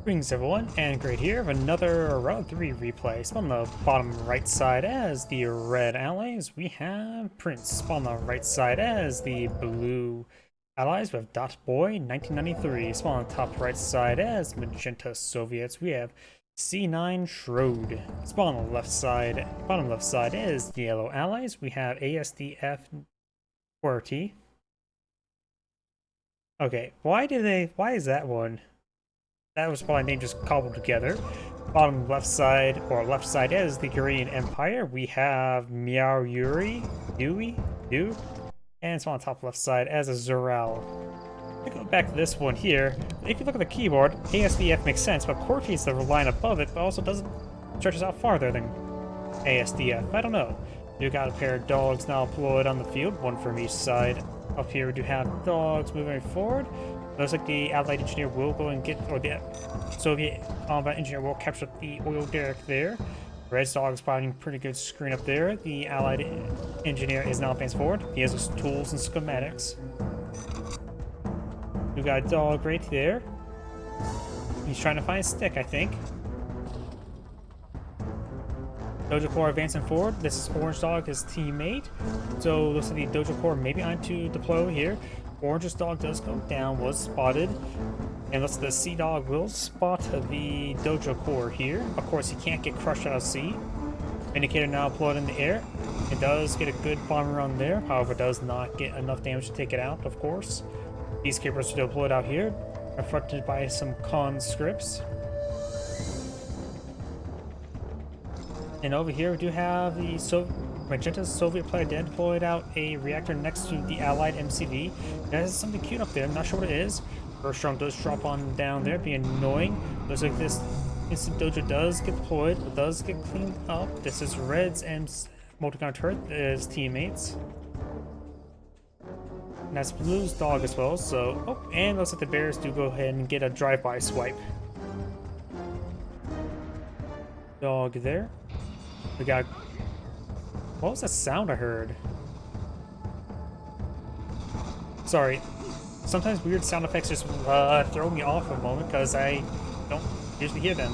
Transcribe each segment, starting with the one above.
Greetings everyone, and great here of another round 3 replay. So on the bottom right side as the red allies, we have PriNce. On the right side as the blue allies, we have DatBoi1993. So on the top right side as magenta Soviets, we have C9Cshrode. So on the left side, bottom left side is the yellow allies, we have asdfqwerty. Okay, why is that one? That was probably name just cobbled together. Bottom left side, or left side is the Korean Empire. We have Meowyui, and it's on the top left side as a Zirael. To go back to this one here, if you look at the keyboard, ASDF makes sense, but QWERTY is the line above it, but also doesn't stretch out farther than ASDF. I don't know. You got a pair of dogs now deployed on the field, one from each side. Up here we do have dogs moving forward. Looks like the Allied engineer will go and get, or the Soviet combat engineer will capture the oil derrick there. Red's dog is providing pretty good screen up there. The Allied engineer is now advanced forward. He has his tools and schematics. We got a dog right there. He's trying to find a stick, I think. Dojo Corps advancing forward. This is Orange Dog, his teammate. So looks like the Dojo Corps maybe on to deploy here. Orange's dog does go down, was spotted. And looks like the Sea Dog will spot the Dojo Corps here. Of course, he can't get crushed out of sea. Vindicator now deployed in the air. It does get a good bomber run there, however, does not get enough damage to take it out, of course. Peacekeepers are deployed out here, confronted by some conscripts. And over here we do have the magenta Soviet player dead deployed out a reactor next to the Allied MCV. That has something cute up there, I'm not sure what it is. First strong does drop on down there, being annoying. Looks like this instant dojo does get deployed, but does get cleaned up. This is Red's and multi-gun turret, his teammates. And that's Blue's dog as well, so... Oh, and looks like the bears do go ahead and get a drive-by swipe. Dog there. We got... What was that sound I heard? Sorry. Sometimes weird sound effects just throw me off a moment because I don't usually hear them.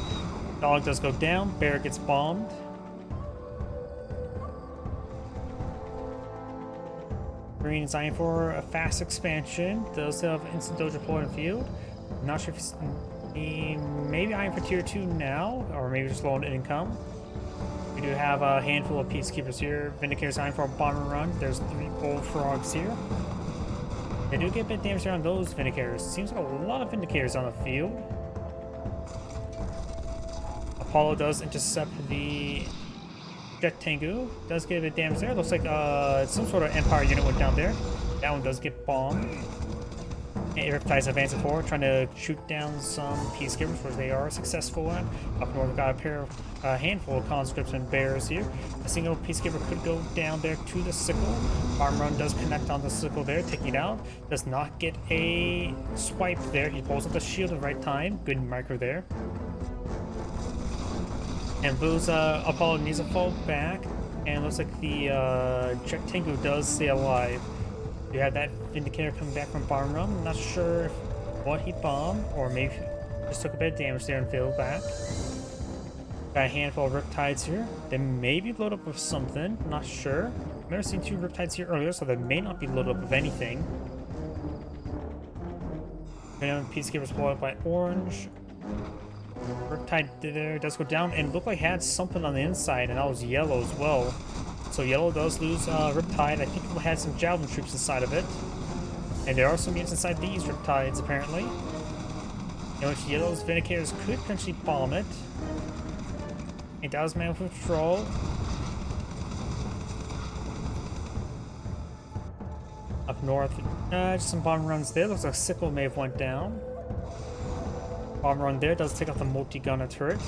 Dog does go down. Bear gets bombed. Green is eyeing for a fast expansion. Does have instant dojo deployed in the field. I'm not sure if he's maybe eyeing for tier 2 now, or maybe just low on income. We do have a handful of peacekeepers here. Vindicator's eyeing for a bomber run. There's 3 bullfrogs here. They do get a bit damage around those Vindicators. Seems like a lot of Vindicators on the field. Apollo does intercept the Jet Tengu. Does get a bit damage there. Looks like some sort of Empire unit went down there. That one does get bombed. And Riptide's advancing forward, trying to shoot down some peacekeepers, which they are successful at. Up north, we've got a handful of conscripts and bears here. A single peacekeeper could go down there to the sickle. Farm run does connect on the sickle there, taking it out. Does not get a swipe there. He pulls up the shield at the right time. Good micro there. And Blue's Apollo needs to fall back. And looks like the Jet Tengu does stay alive. You have that Vindicator coming back from bomb run. I'm not sure what he bombed, or maybe just took a bit of damage there and failed back. Got a handful of Riptides here. They may be loaded up with something, not sure. I've never seen 2 Riptides here earlier, so they may not be loaded up with anything. Peacekeepers blown up by Orange. Riptide there does go down, and looked like it had something on the inside, and that was yellow as well. So yellow does lose Riptide. I think it had some javelin troops inside of it. And there are some units inside these Riptides, apparently. In which yellow's Vindicators could potentially bomb it. It does man with patrol. Up north, just some bomb runs there. Looks like Sickle may have went down. Bomb run there does take out the multi-gunner turret.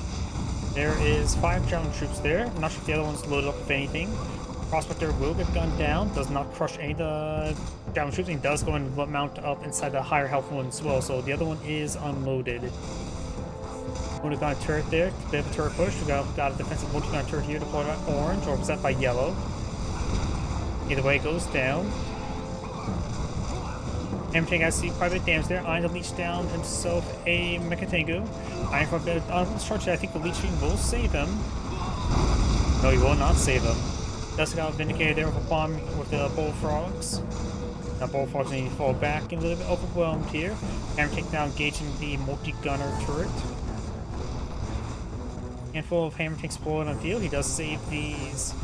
There is 5 javelin troops there. I'm not sure if the other one's loaded up with anything. Prospector will get gunned down. Does not crush any of the javelin troops. And does go and mount up inside the higher health one as well. So the other one is unloaded. Multi-gunner turret there. Bit of a turret push. We got a defensive multi-gunner turret here deployed by orange, or represented by yellow. Either way, it goes down. Hammer Tank has quite a bit of damage there. Iron to leech down himself a Mechatengu. Iron for a bit of discharge. I think the Leech Fiend will save him. No, he will not save him. Does got vindicated there with a bomb with the Bullfrogs. Now Bullfrogs need to fall back a little bit overwhelmed here. Hammer Tank now engaging the multi-gunner turret. Handful of Hammer Tanks deployed on the field. He does save these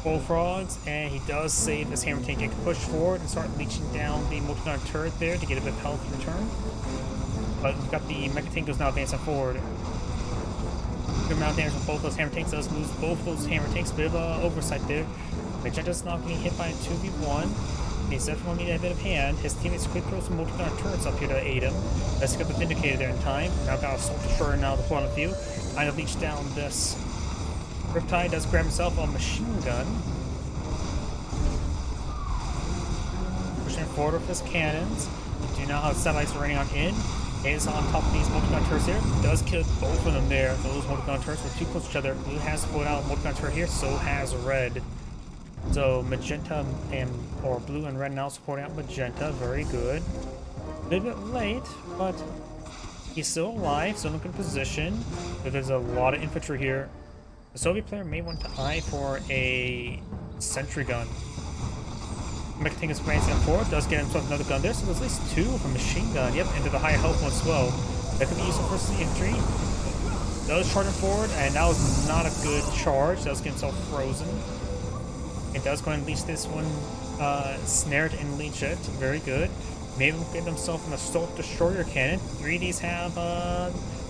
Bullfrogs, and he does save this Hammer Tank. He can push forward and start leeching down the multi-gunner turret there to get a bit of health in return. But we've got the Mechatank now advancing forward. Good amount of damage on both those Hammer Tanks. Does lose both those Hammer Tanks. Bit of oversight there. Magenta's not getting hit by a 2v1. He's definitely need a bit of hand. His teammates quick throw some multi-gunner turrets up here to aid him. Let's get the Vindicator there in time. Now got Assault Destroyer now deployed on the field. I'm gonna leech down this Riptide. Does grab himself a machine gun. Pushing forward with his cannons. You do now have satellites running on in. Is on top of these multi-gun turrets here. Does kill both of them there. Those multi-gun turrets were too close to each other. Blue has pulled out a multi-gun turret here, so has red. So magenta or blue and red now supporting out magenta. Very good. A little bit late, but he's still alive, still in a good position. But there's a lot of infantry here. The Soviet player may want to eye for a sentry gun. Mechatank is advancing forward, does get himself another gun there, so there's at least two of a machine gun. Yep, into the high health one as well. That could be useful for the infantry. Does charge him forward, and that was not a good charge. Does get himself frozen. It does go and leech this one, snare it and leech it. Very good. Maybe we'll get himself an Assault Destroyer cannon. 3 of these have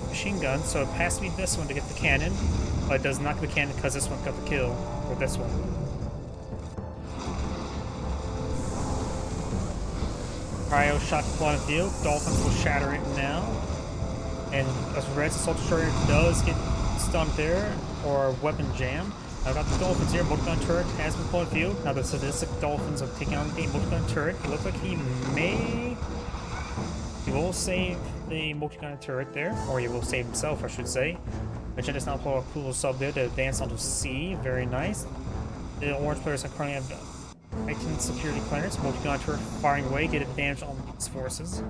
machine guns, so it has to be this one to get the cannon. But it does not get the cannon because this one got the kill. Or this one. Cryo shot to one field. Dolphins will shatter it now. And as Red's Assault Destroyer does get stunned there, or weapon jam. I've got the Dolphins here. Multi-gun turret has been pulled field. Now the sadistic Dolphins are taking on the multi-gun turret. It looks like he will save the multi-gun turret there, or he will save himself, I should say. Magenta's now pull a cool sub there to advance onto C. Very nice. The orange players are currently have heightened security clearance. Multi-gun turret firing away, get advantage on these forces.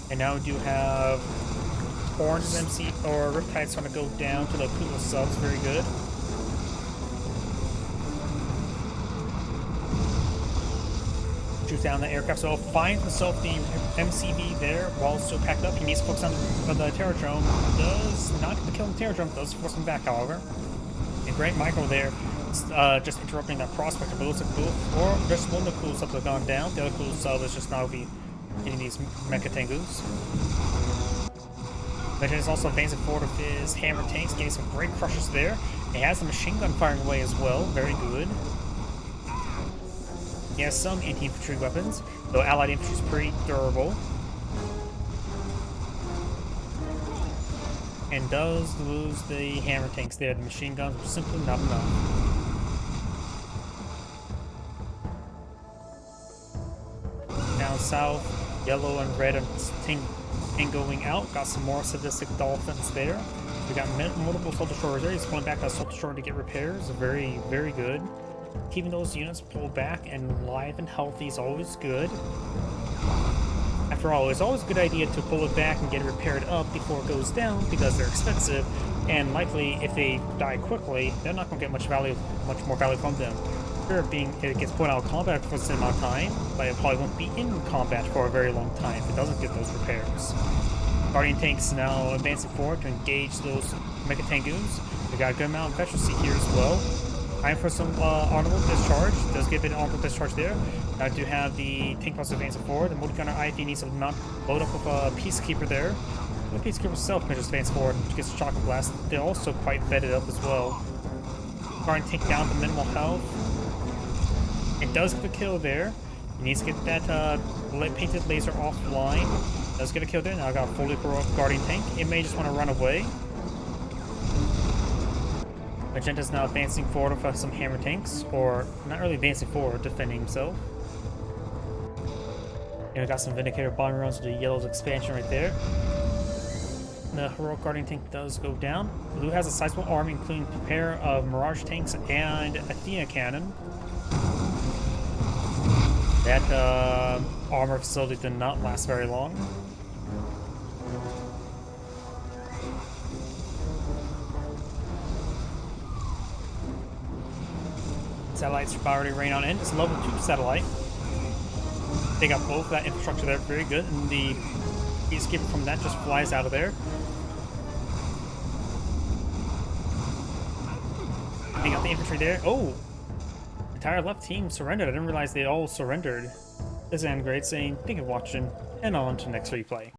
And now we do have Orange MC or Riptide's trying to go down to the Kugel subs. Very good. Shoots down the aircraft, so finds himself the MCV there while still packed up. He needs to focus on the Terradrome. Does not get the kill on the Terradrome, does force him back, however. A great micro there, just interrupting that prospector, but it looks like cool. Or just one of the cool subs have gone down. The other cool sub is just now be getting these Mechatengus. Legend is also advancing forward with his hammer tanks, getting some great crushes there. He has a machine gun firing away as well, very good. He has some anti-infantry weapons, though allied infantry is pretty durable. And does lose the hammer tanks there. The machine guns were simply not enough. Down south, yellow and red are going out. Got some more sadistic Dolphins there. We got multiple Assault Destroyers there. He's pulling back that Assault Destroyer to get repairs. Very, very good. Keeping those units pulled back and live and healthy is always good. After all, it's always a good idea to pull it back and get it repaired up before it goes down because they're expensive, and likely if they die quickly, they're not going to get much more value from them. Sure, it gets put out of combat for a certain amount of time, but it probably won't be in combat for a very long time if it doesn't get those repairs. Guardian tanks now advancing forward to engage those Mechatengus. We got a good amount of efficiency here as well. Time for some honorable discharge. Does get a bit of honorable discharge there. Now do have the tank plus advancing forward. The multi-gunner IFV needs to not load up with a Peacekeeper there. The Peacekeeper itself can just advance forward and gets a shock and blast. They're also quite vetted up as well. Guardian tank down to minimal health. It does get a kill there. He needs to get that painted laser offline. Does get a kill there. Now I got a fully heroic Guardian tank. It may just want to run away. Magenta's now advancing forward with some hammer tanks, or not really advancing forward, defending himself. And we got some Vindicator bombing runs to the yellow's expansion right there. The heroic Guardian tank does go down. Blue has a sizable army, including a pair of Mirage tanks and Athena cannon. That armor facility did not last very long. Satellites should already rain on in. It's a level 2 satellite. They got both that infrastructure there, very good, and the peacekeeper from that just flies out of there. They got the infantry there. Oh! Entire left team surrendered. I didn't realize they all surrendered. This is Great saying, thank you for watching, and on to the next replay.